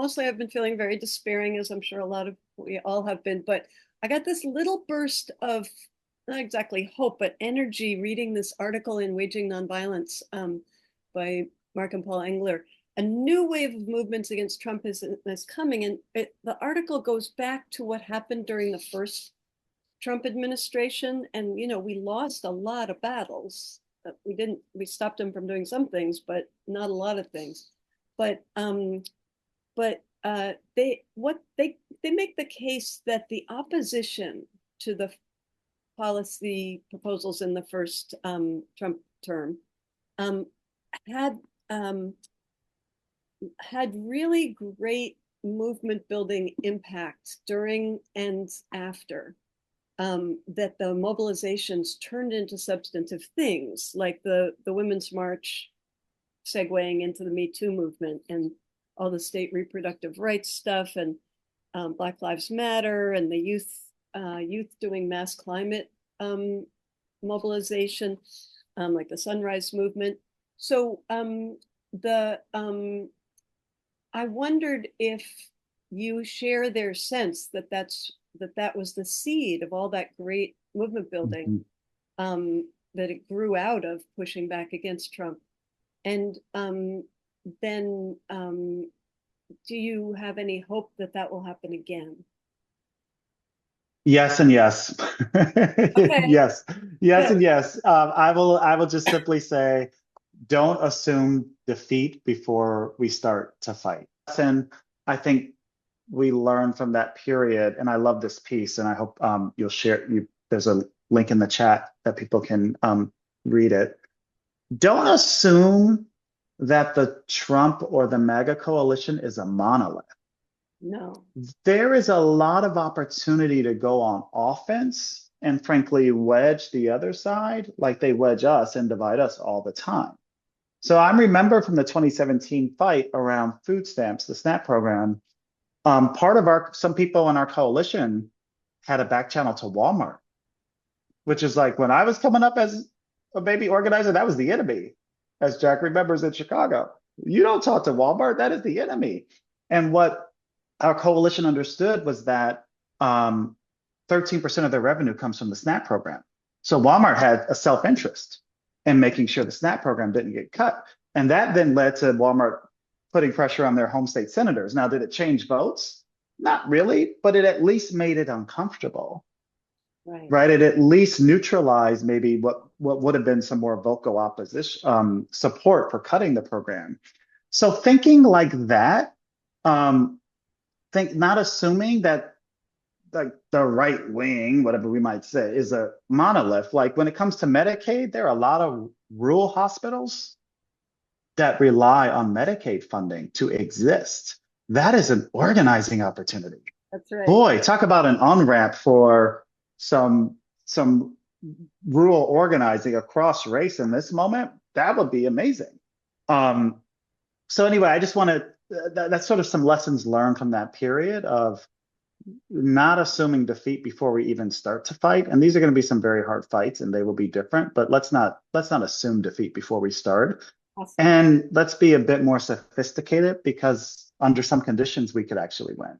mostly I've been feeling very despairing, as I'm sure we all have been. But I got this little burst of not exactly hope, but energy reading this article in Waging Nonviolence by Mark and Paul Engler. A new wave of movements against Trump is coming, and the article goes back to what happened during the first Trump administration, and we lost a lot of battles. We stopped him from doing some things, but not a lot of things. But they make the case that the opposition to the policy proposals in the first Trump term had had really great movement building impact during and after. That the mobilizations turned into substantive things like the Women's March segueing into the Me Too movement and all the state reproductive rights stuff and Black Lives Matter and the youth doing mass climate mobilization, like the Sunrise Movement. So I wondered if you share their sense that that was the seed of all that great movement building, that it grew out of pushing back against Trump. And then do you have any hope that that will happen again? Yes and yes. Okay, Yes good. and yes. I will just simply say, don't assume defeat before we start to fight. And I think we learn from that period, and I love this piece, and I hope you'll share. There's a link in the chat that people can read it. Don't assume that the Trump or the MAGA coalition is a monolith. No. There is a lot of opportunity to go on offense and frankly wedge the other side like they wedge us and divide us all the time. So I remember from the 2017 fight around food stamps, the SNAP program, part of some people in our coalition had a back channel to Walmart, which is like when I was coming up as a baby organizer, that was the enemy, as Jack remembers in Chicago. You don't talk to Walmart, that is the enemy. And what our coalition understood was that 13% of their revenue comes from the SNAP program. So Walmart had a self-interest in making sure the SNAP program didn't get cut. And that then led to Walmart putting pressure on their home state senators. Now, did it change votes? Not really, but it at least made it uncomfortable, Right. right? It at least neutralized maybe what would have been some more vocal opposition, support for cutting the program. So thinking like that, not assuming that like the right wing, whatever we might say, is a monolith. Like when it comes to Medicaid, there are a lot of rural hospitals that rely on Medicaid funding to exist. That is an organizing opportunity. That's right. Boy, talk about an on-ramp for some rural organizing across race in this moment. That would be amazing. So anyway, I just want to, that's sort of some lessons learned from that period of not assuming defeat before we even start to fight. And these are going to be some very hard fights and they will be different, but let's not assume defeat before we start. Awesome. And let's be a bit more sophisticated because under some conditions we could actually win.